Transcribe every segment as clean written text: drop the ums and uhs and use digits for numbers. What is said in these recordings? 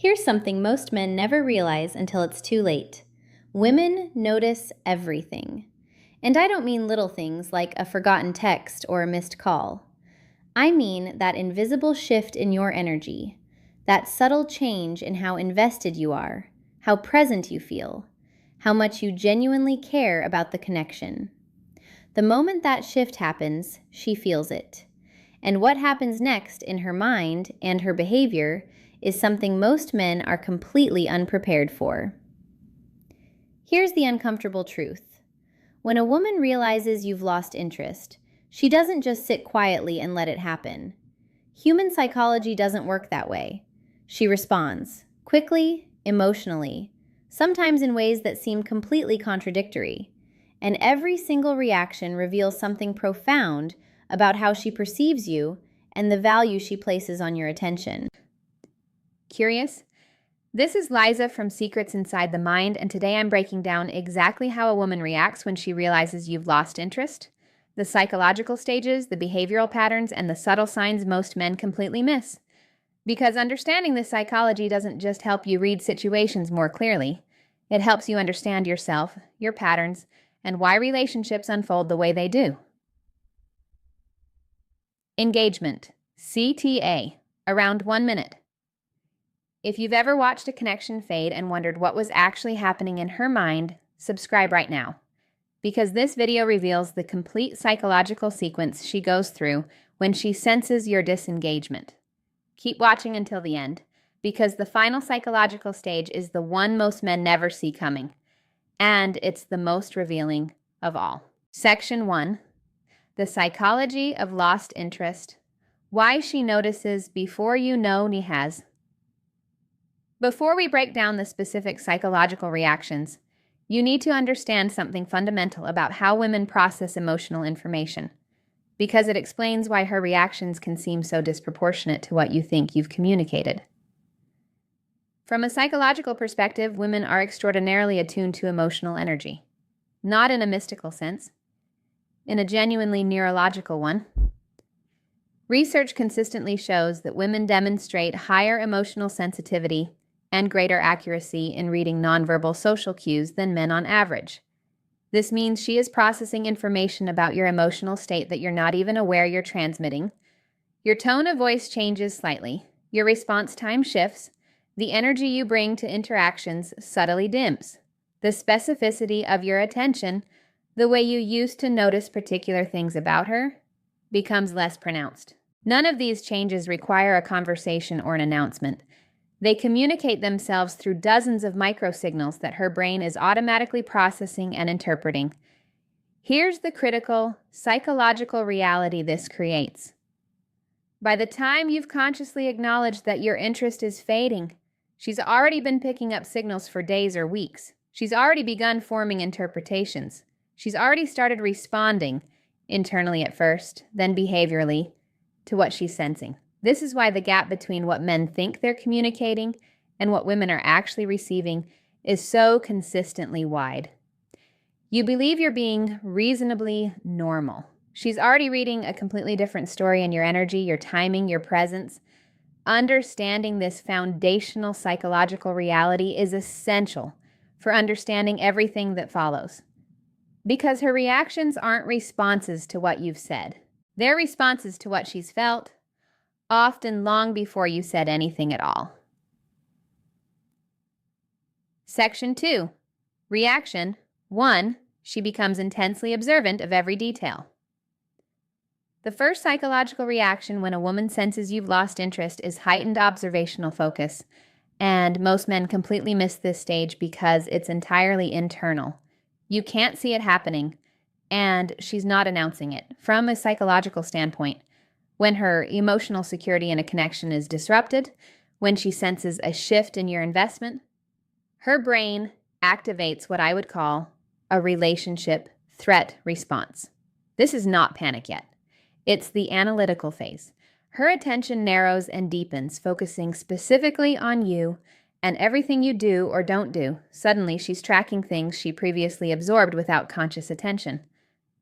Here's something most men never realize until it's too late. Women notice everything. And I don't mean little things like a forgotten text or a missed call. I mean that invisible shift in your energy, that subtle change in how invested you are, how present you feel, how much you genuinely care about the connection. The moment that shift happens, she feels it. And what happens next in her mind and her behavior is something most men are completely unprepared for. Here's the uncomfortable truth. When a woman realizes you've lost interest, she doesn't just sit quietly and let it happen. Human psychology doesn't work that way. She responds, quickly, emotionally, sometimes in ways that seem completely contradictory. And every single reaction reveals something profound about how she perceives you and the value she places on your attention. Curious? This is Liza from Secrets Inside the Mind, and today I'm breaking down exactly how a woman reacts when she realizes you've lost interest, the psychological stages, the behavioral patterns, and the subtle signs most men completely miss. Because understanding this psychology doesn't just help you read situations more clearly, it helps you understand yourself, your patterns, and why relationships unfold the way they do. Engagement, CTA, around 1 minute. If you've ever watched a connection fade and wondered what was actually happening in her mind, subscribe right now, because this video reveals the complete psychological sequence she goes through when she senses your disengagement. Keep watching until the end, because the final psychological stage is the one most men never see coming, and it's the most revealing of all. Section 1, the psychology of lost interest, why she notices before you know ni has. Before we break down the specific psychological reactions, you need to understand something fundamental about how women process emotional information, because it explains why her reactions can seem so disproportionate to what you think you've communicated. From a psychological perspective, women are extraordinarily attuned to emotional energy, not in a mystical sense, in a genuinely neurological one. Research consistently shows that women demonstrate higher emotional sensitivity and greater accuracy in reading nonverbal social cues than men on average. This means she is processing information about your emotional state that you're not even aware you're transmitting. Your tone of voice changes slightly, your response time shifts, the energy you bring to interactions subtly dims. The specificity of your attention, the way you used to notice particular things about her, becomes less pronounced. None of these changes require a conversation or an announcement. They communicate themselves through dozens of microsignals that her brain is automatically processing and interpreting. Here's the critical psychological reality this creates. By the time you've consciously acknowledged that your interest is fading, she's already been picking up signals for days or weeks. She's already begun forming interpretations. She's already started responding, internally at first, then behaviorally, to what she's sensing. This is why the gap between what men think they're communicating and what women are actually receiving is so consistently wide. You believe you're being reasonably normal. She's already reading a completely different story in your energy, your timing, your presence. Understanding this foundational psychological reality is essential for understanding everything that follows. Because her reactions aren't responses to what you've said. They're responses to what she's felt, often long before you said anything at all. Section 2. Reaction 1. She becomes intensely observant of every detail. The first psychological reaction when a woman senses you've lost interest is heightened observational focus, and most men completely miss this stage because it's entirely internal. You can't see it happening, and she's not announcing it. From a psychological standpoint, when her emotional security in a connection is disrupted, when she senses a shift in your investment, her brain activates what I would call a relationship threat response. This is not panic yet. It's the analytical phase. Her attention narrows and deepens, focusing specifically on you and everything you do or don't do. Suddenly, she's tracking things she previously absorbed without conscious attention.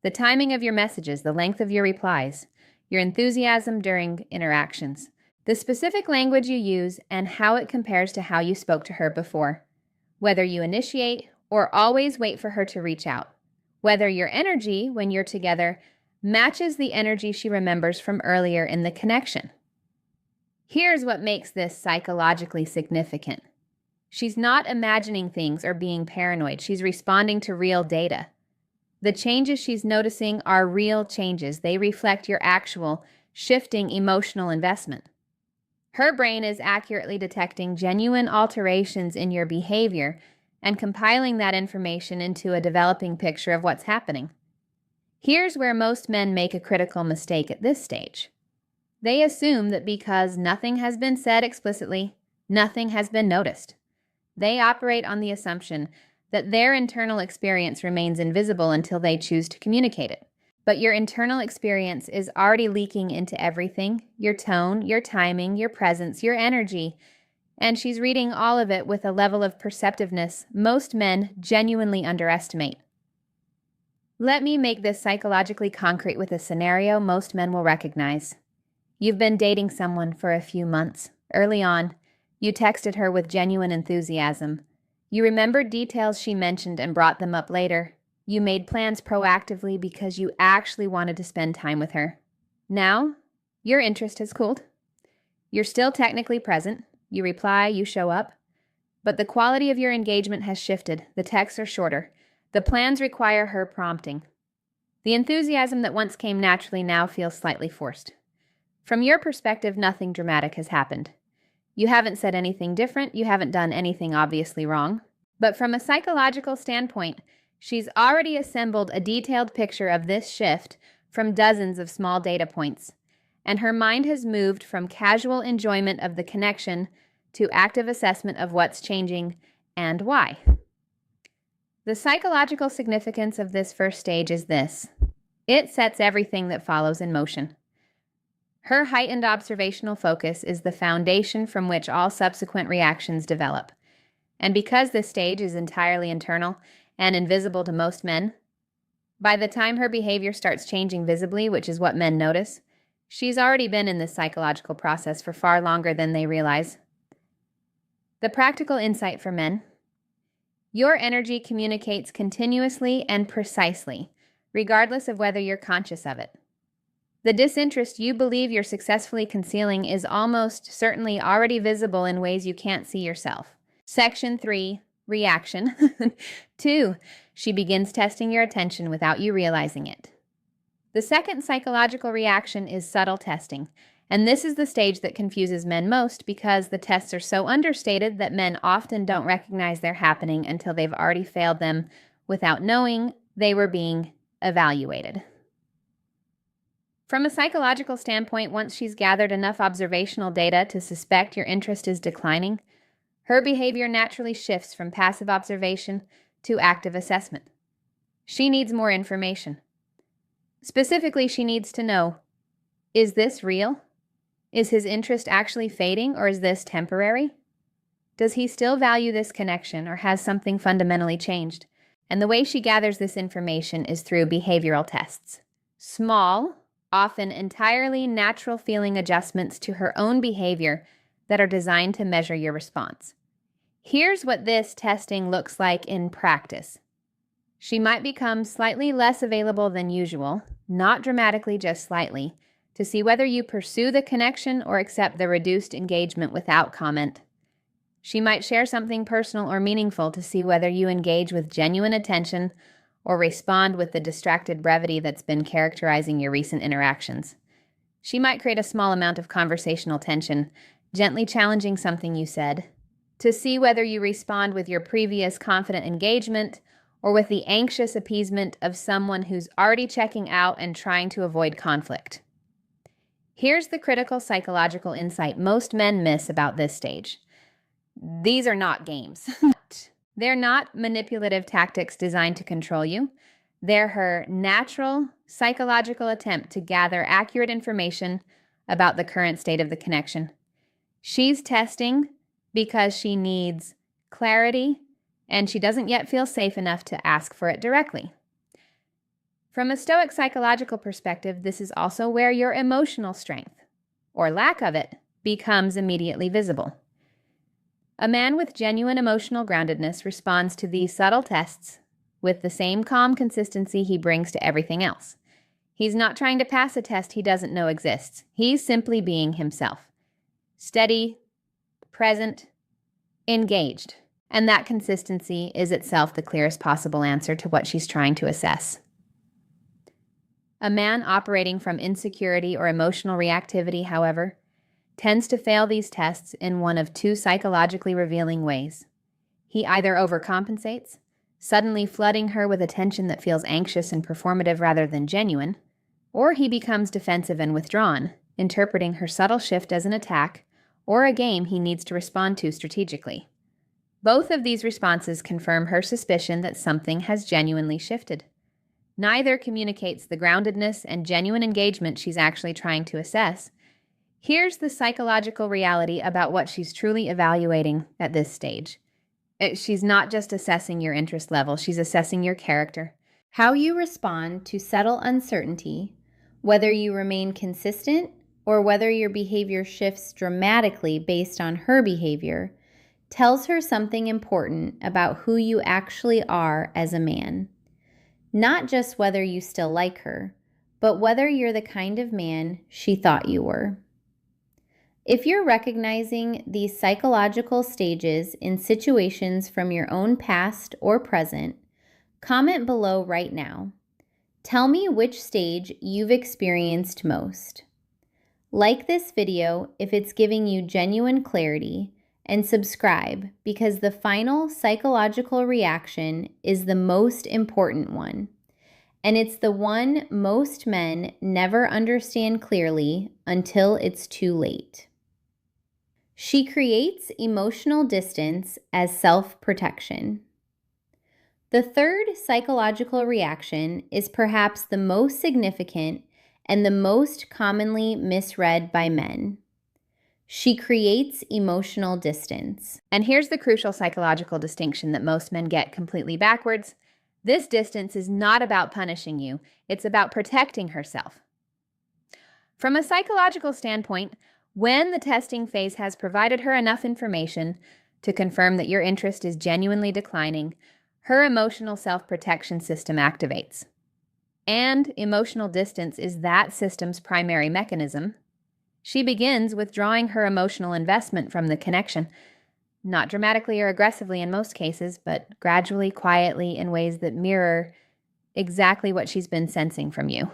The timing of your messages, the length of your replies, your enthusiasm during interactions. The specific language you use and how it compares to how you spoke to her before. Whether you initiate or always wait for her to reach out. Whether your energy, when you're together, matches the energy she remembers from earlier in the connection. Here's what makes this psychologically significant. She's not imagining things or being paranoid. She's responding to real data. The changes she's noticing are real changes. They reflect your actual, shifting emotional investment. Her brain is accurately detecting genuine alterations in your behavior and compiling that information into a developing picture of what's happening. Here's where most men make a critical mistake at this stage. They assume that because nothing has been said explicitly, nothing has been noticed. They operate on the assumption that their internal experience remains invisible until they choose to communicate it. But your internal experience is already leaking into everything, your tone, your timing, your presence, your energy, and she's reading all of it with a level of perceptiveness most men genuinely underestimate. Let me make this psychologically concrete with a scenario most men will recognize. You've been dating someone for a few months. Early on, you texted her with genuine enthusiasm. You remembered details she mentioned and brought them up later. You made plans proactively because you actually wanted to spend time with her. Now, your interest has cooled. You're still technically present. You reply, you show up. But the quality of your engagement has shifted. The texts are shorter. The plans require her prompting. The enthusiasm that once came naturally now feels slightly forced. From your perspective, nothing dramatic has happened. You haven't said anything different. You haven't done anything obviously wrong. But from a psychological standpoint, she's already assembled a detailed picture of this shift from dozens of small data points, and her mind has moved from casual enjoyment of the connection to active assessment of what's changing and why. The psychological significance of this first stage is this. It sets everything that follows in motion. Her heightened observational focus is the foundation from which all subsequent reactions develop. And because this stage is entirely internal and invisible to most men, by the time her behavior starts changing visibly, which is what men notice, she's already been in this psychological process for far longer than they realize. The practical insight for men. Your energy communicates continuously and precisely, regardless of whether you're conscious of it. The disinterest you believe you're successfully concealing is almost certainly already visible in ways you can't see yourself. Section 3, reaction. 2, she begins testing your attention without you realizing it. The second psychological reaction is subtle testing, and this is the stage that confuses men most because the tests are so understated that men often don't recognize they're happening until they've already failed them without knowing they were being evaluated. From a psychological standpoint, once she's gathered enough observational data to suspect your interest is declining, her behavior naturally shifts from passive observation to active assessment. She needs more information. Specifically, she needs to know, is this real? Is his interest actually fading, or is this temporary? Does he still value this connection, or has something fundamentally changed? And the way she gathers this information is through behavioral tests. Small, often entirely natural feeling adjustments to her own behavior that are designed to measure your response. Here's what this testing looks like in practice. She might become slightly less available than usual, not dramatically, just slightly, to see whether you pursue the connection or accept the reduced engagement without comment. She might share something personal or meaningful to see whether you engage with genuine attention or respond with the distracted brevity that's been characterizing your recent interactions. She might create a small amount of conversational tension, gently challenging something you said, to see whether you respond with your previous confident engagement or with the anxious appeasement of someone who's already checking out and trying to avoid conflict. Here's the critical psychological insight most men miss about this stage. These are not games. They're not manipulative tactics designed to control you. They're her natural psychological attempt to gather accurate information about the current state of the connection. She's testing because she needs clarity, and she doesn't yet feel safe enough to ask for it directly. From a Stoic psychological perspective, this is also where your emotional strength, or lack of it, becomes immediately visible. A man with genuine emotional groundedness responds to these subtle tests with the same calm consistency he brings to everything else. He's not trying to pass a test he doesn't know exists. He's simply being himself. Steady, present, engaged. And that consistency is itself the clearest possible answer to what she's trying to assess. A man operating from insecurity or emotional reactivity, however, tends to fail these tests in one of two psychologically revealing ways. He either overcompensates, suddenly flooding her with attention that feels anxious and performative rather than genuine, or he becomes defensive and withdrawn, interpreting her subtle shift as an attack or a game he needs to respond to strategically. Both of these responses confirm her suspicion that something has genuinely shifted. Neither communicates the groundedness and genuine engagement she's actually trying to assess. Here's the psychological reality about what she's truly evaluating at this stage. She's not just assessing your interest level, she's assessing your character. How you respond to subtle uncertainty, whether you remain consistent or whether your behavior shifts dramatically based on her behavior, tells her something important about who you actually are as a man. Not just whether you still like her, but whether you're the kind of man she thought you were. If you're recognizing these psychological stages in situations from your own past or present, comment below right now. Tell me which stage you've experienced most. Like this video if it's giving you genuine clarity, and subscribe because the final psychological reaction is the most important one. And it's the one most men never understand clearly until it's too late. She creates emotional distance as self-protection. The third psychological reaction is perhaps the most significant and the most commonly misread by men. She creates emotional distance. And here's the crucial psychological distinction that most men get completely backwards. This distance is not about punishing you. It's about protecting herself. From a psychological standpoint, when the testing phase has provided her enough information to confirm that your interest is genuinely declining, her emotional self-protection system activates. And emotional distance is that system's primary mechanism. She begins withdrawing her emotional investment from the connection, not dramatically or aggressively in most cases, but gradually, quietly, in ways that mirror exactly what she's been sensing from you.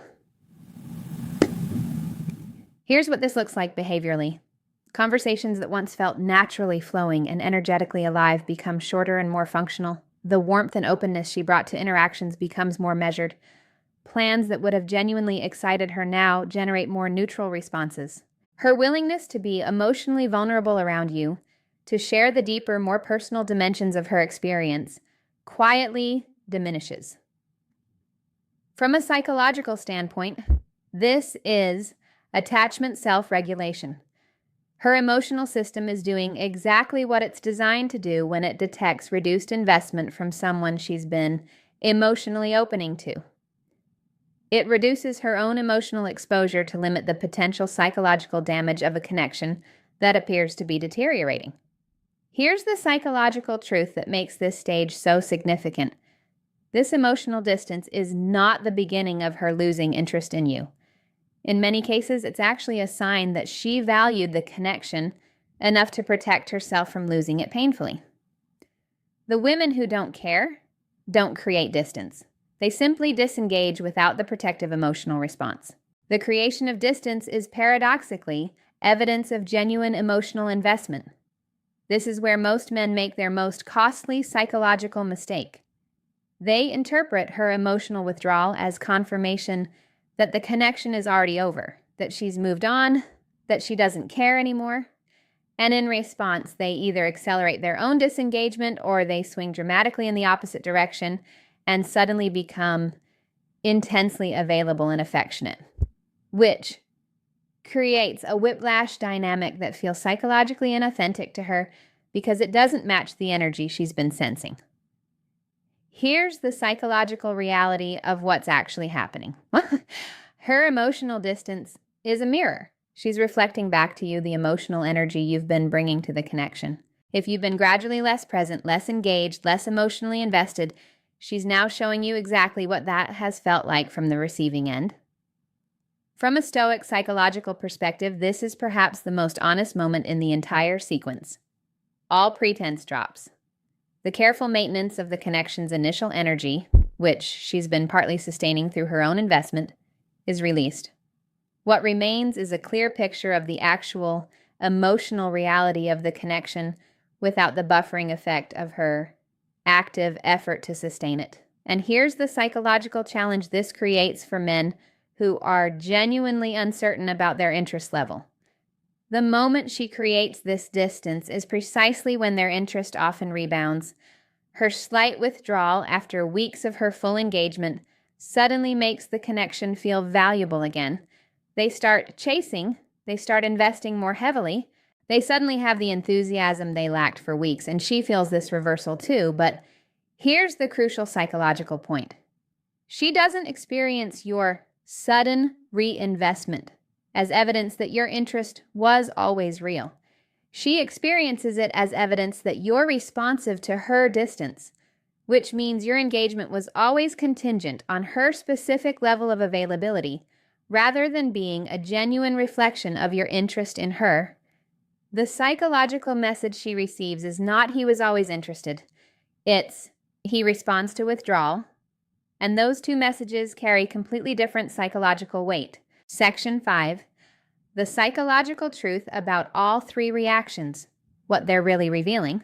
Here's what this looks like behaviorally. Conversations that once felt naturally flowing and energetically alive become shorter and more functional. The warmth and openness she brought to interactions becomes more measured. Plans that would have genuinely excited her now generate more neutral responses. Her willingness to be emotionally vulnerable around you, to share the deeper, more personal dimensions of her experience, quietly diminishes. From a psychological standpoint, this is attachment self-regulation. Her emotional system is doing exactly what it's designed to do when it detects reduced investment from someone she's been emotionally opening to. It reduces her own emotional exposure to limit the potential psychological damage of a connection that appears to be deteriorating. Here's the psychological truth that makes this stage so significant. This emotional distance is not the beginning of her losing interest in you. In many cases, it's actually a sign that she valued the connection enough to protect herself from losing it painfully. The women who don't care don't create distance. They simply disengage without the protective emotional response. The creation of distance is paradoxically evidence of genuine emotional investment. This is where most men make their most costly psychological mistake. They interpret her emotional withdrawal as confirmation that the connection is already over, that she's moved on, that she doesn't care anymore. And in response, they either accelerate their own disengagement or they swing dramatically in the opposite direction and suddenly become intensely available and affectionate, which creates a whiplash dynamic that feels psychologically inauthentic to her because it doesn't match the energy she's been sensing. Here's the psychological reality of what's actually happening. Her emotional distance is a mirror. She's reflecting back to you the emotional energy you've been bringing to the connection. If you've been gradually less present, less engaged, less emotionally invested, she's now showing you exactly what that has felt like from the receiving end. From a Stoic psychological perspective, this is perhaps the most honest moment in the entire sequence. All pretense drops. The careful maintenance of the connection's initial energy, which she's been partly sustaining through her own investment, is released. What remains is a clear picture of the actual emotional reality of the connection without the buffering effect of her active effort to sustain it. And here's the psychological challenge this creates for men who are genuinely uncertain about their interest level. The moment she creates this distance is precisely when their interest often rebounds. Her slight withdrawal after weeks of her full engagement suddenly makes the connection feel valuable again. They start chasing, they start investing more heavily. They suddenly have the enthusiasm they lacked for weeks, and she feels this reversal too. But here's the crucial psychological point. She doesn't experience your sudden reinvestment as evidence that your interest was always real. She experiences it as evidence that you're responsive to her distance, which means your engagement was always contingent on her specific level of availability, rather than being a genuine reflection of your interest in her. The psychological message she receives is not he was always interested. It's he responds to withdrawal. And those two messages carry completely different psychological weight. Section 5, the psychological truth about all three reactions, what they're really revealing.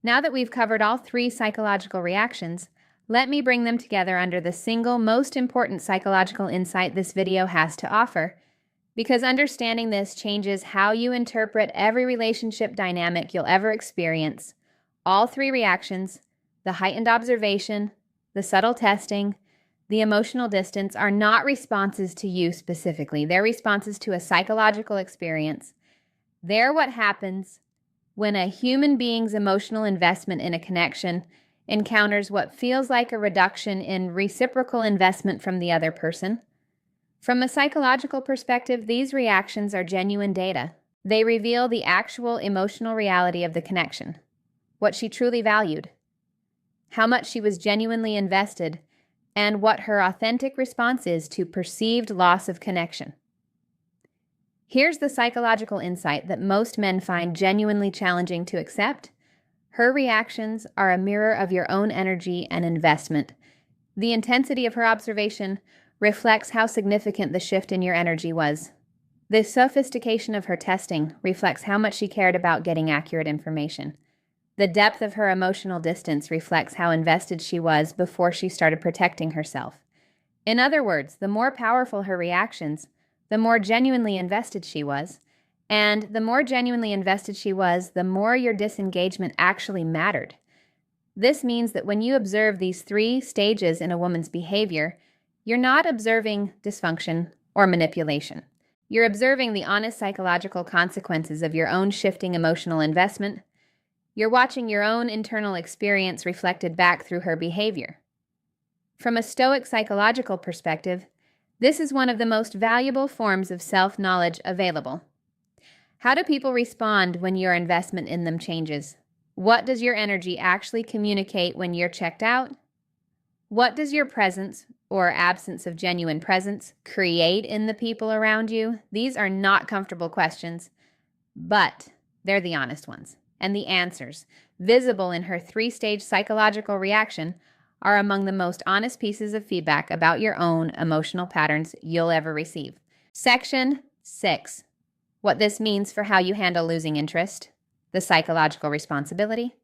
Now that we've covered all three psychological reactions, let me bring them together under the single most important psychological insight this video has to offer, because understanding this changes how you interpret every relationship dynamic you'll ever experience. All three reactions, the heightened observation, the subtle testing, the emotional distance, are not responses to you specifically. They're responses to a psychological experience. They're what happens when a human being's emotional investment in a connection encounters what feels like a reduction in reciprocal investment from the other person. From a psychological perspective, these reactions are genuine data. They reveal the actual emotional reality of the connection, what she truly valued, how much she was genuinely invested, and what her authentic response is to perceived loss of connection. Here's the psychological insight that most men find genuinely challenging to accept. Her reactions are a mirror of your own energy and investment. The intensity of her observation reflects how significant the shift in your energy was. The sophistication of her testing reflects how much she cared about getting accurate information. The depth of her emotional distance reflects how invested she was before she started protecting herself. In other words, the more powerful her reactions, the more genuinely invested she was. And the more genuinely invested she was, the more your disengagement actually mattered. This means that when you observe these three stages in a woman's behavior, you're not observing dysfunction or manipulation. You're observing the honest psychological consequences of your own shifting emotional investment. You're watching your own internal experience reflected back through her behavior. From a Stoic psychological perspective, this is one of the most valuable forms of self-knowledge available. How do people respond when your investment in them changes? What does your energy actually communicate when you're checked out? What does your presence or absence of genuine presence create in the people around you? These are not comfortable questions, but they're the honest ones. And the answers, visible in her three-stage psychological reaction, are among the most honest pieces of feedback about your own emotional patterns you'll ever receive. Section 6. What this means for how you handle losing interest, the psychological responsibility.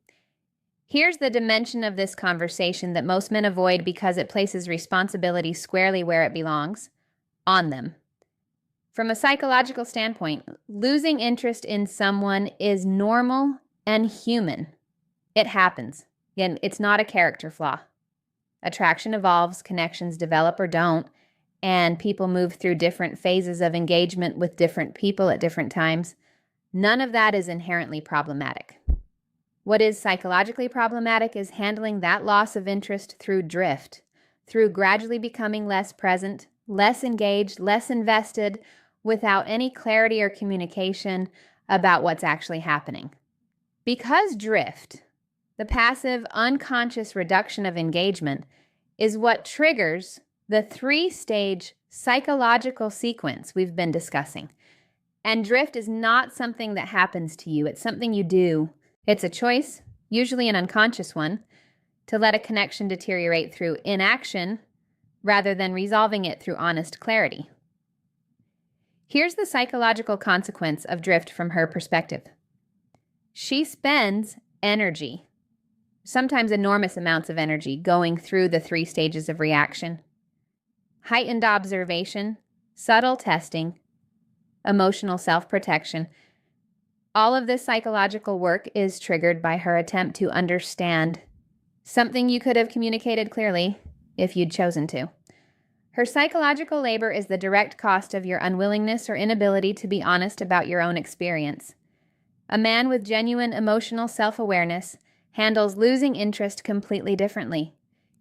Here's the dimension of this conversation that most men avoid because it places responsibility squarely where it belongs, on them. From a psychological standpoint, losing interest in someone is normal and human. It happens. And it's not a character flaw. Attraction evolves, connections develop or don't, and people move through different phases of engagement with different people at different times. None of that is inherently problematic. What is psychologically problematic is handling that loss of interest through drift, through gradually becoming less present, less engaged, less invested, without any clarity or communication about what's actually happening. Because drift, the passive, unconscious reduction of engagement, is what triggers the 3-stage psychological sequence we've been discussing. And drift is not something that happens to you. It's something you do. It's a choice, usually an unconscious one, to let a connection deteriorate through inaction rather than resolving it through honest clarity. Here's the psychological consequence of drift from her perspective. She spends energy, sometimes enormous amounts of energy, going through the 3 stages of reaction: heightened observation, subtle testing, emotional self-protection. All of this psychological work is triggered by her attempt to understand something you could have communicated clearly if you'd chosen to. Her psychological labor is the direct cost of your unwillingness or inability to be honest about your own experience. A man with genuine emotional self-awareness handles losing interest completely differently.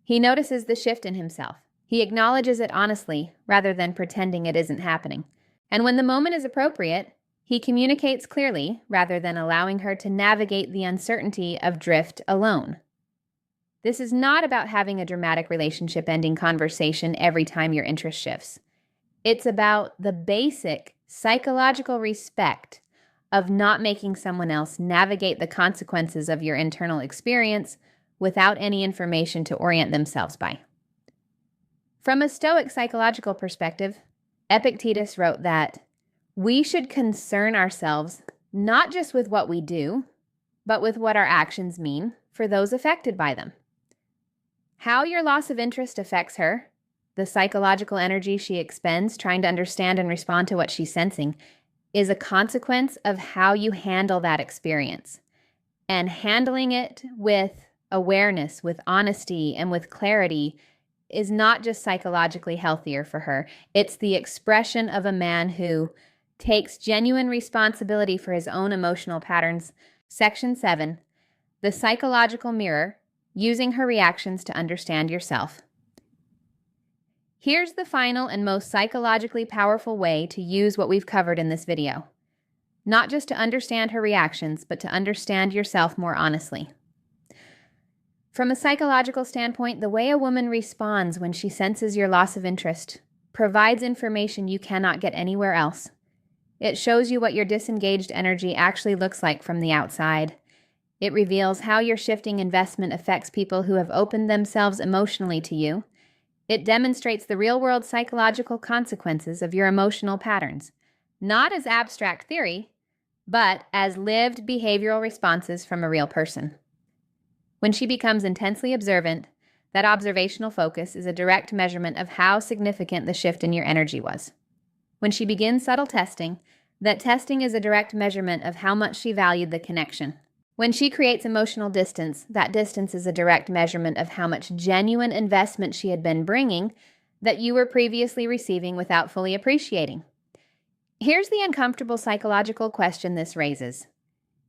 He notices the shift in himself. He acknowledges it honestly rather than pretending it isn't happening. And when the moment is appropriate, he communicates clearly rather than allowing her to navigate the uncertainty of drift alone. This is not about having a dramatic relationship-ending conversation every time your interest shifts. It's about the basic psychological respect of not making someone else navigate the consequences of your internal experience without any information to orient themselves by. From a Stoic psychological perspective, Epictetus wrote that we should concern ourselves not just with what we do, but with what our actions mean for those affected by them. How your loss of interest affects her, the psychological energy she expends trying to understand and respond to what she's sensing, is a consequence of how you handle that experience. And handling it with awareness, with honesty, and with clarity is not just psychologically healthier for her. It's the expression of a man who takes genuine responsibility for his own emotional patterns. Section 7, the psychological mirror, using her reactions to understand yourself. Here's the final and most psychologically powerful way to use what we've covered in this video. Not just to understand her reactions, but to understand yourself more honestly. From a psychological standpoint, the way a woman responds when she senses your loss of interest provides information you cannot get anywhere else. It shows you what your disengaged energy actually looks like from the outside. It reveals how your shifting investment affects people who have opened themselves emotionally to you. It demonstrates the real-world psychological consequences of your emotional patterns, not as abstract theory, but as lived behavioral responses from a real person. When she becomes intensely observant, that observational focus is a direct measurement of how significant the shift in your energy was. When she begins subtle testing, that testing is a direct measurement of how much she valued the connection. When she creates emotional distance, that distance is a direct measurement of how much genuine investment she had been bringing that you were previously receiving without fully appreciating. Here's the uncomfortable psychological question this raises.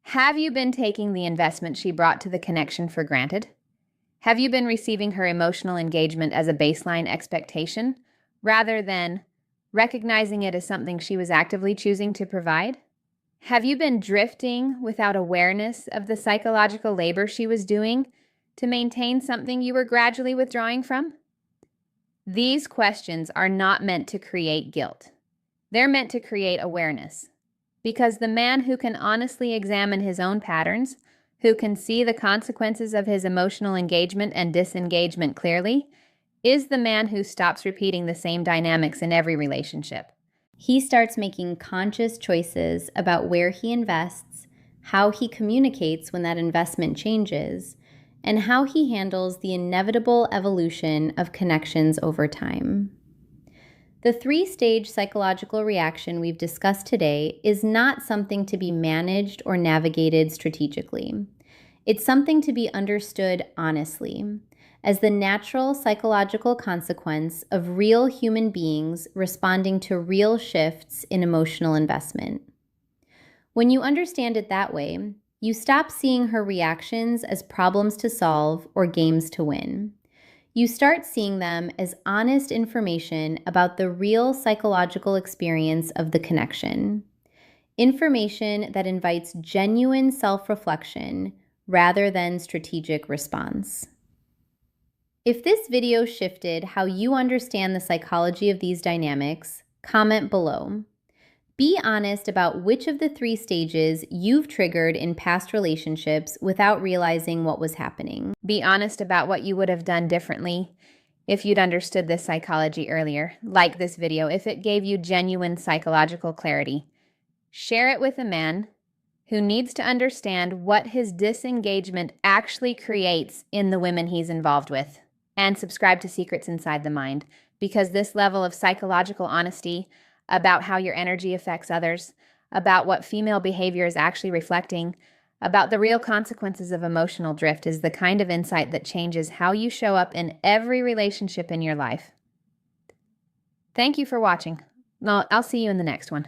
Have you been taking the investment she brought to the connection for granted? Have you been receiving her emotional engagement as a baseline expectation, rather than recognizing it as something she was actively choosing to provide? Have you been drifting without awareness of the psychological labor she was doing to maintain something you were gradually withdrawing from? These questions are not meant to create guilt. They're meant to create awareness. Because the man who can honestly examine his own patterns, who can see the consequences of his emotional engagement and disengagement clearly, is the man who stops repeating the same dynamics in every relationship. He starts making conscious choices about where he invests, how he communicates when that investment changes, and how he handles the inevitable evolution of connections over time. The 3-stage psychological reaction we've discussed today is not something to be managed or navigated strategically. It's something to be understood honestly, as the natural psychological consequence of real human beings responding to real shifts in emotional investment. When you understand it that way, you stop seeing her reactions as problems to solve or games to win. You start seeing them as honest information about the real psychological experience of the connection. Information that invites genuine self-reflection rather than strategic response. If this video shifted how you understand the psychology of these dynamics, comment below. Be honest about which of the 3 stages you've triggered in past relationships without realizing what was happening. Be honest about what you would have done differently if you'd understood this psychology earlier, like this video, if it gave you genuine psychological clarity. Share it with a man who needs to understand what his disengagement actually creates in the women he's involved with. And subscribe to Secrets Inside the Mind, because this level of psychological honesty about how your energy affects others, about what female behavior is actually reflecting, about the real consequences of emotional drift is the kind of insight that changes how you show up in every relationship in your life. Thank you for watching. I'll see you in the next one.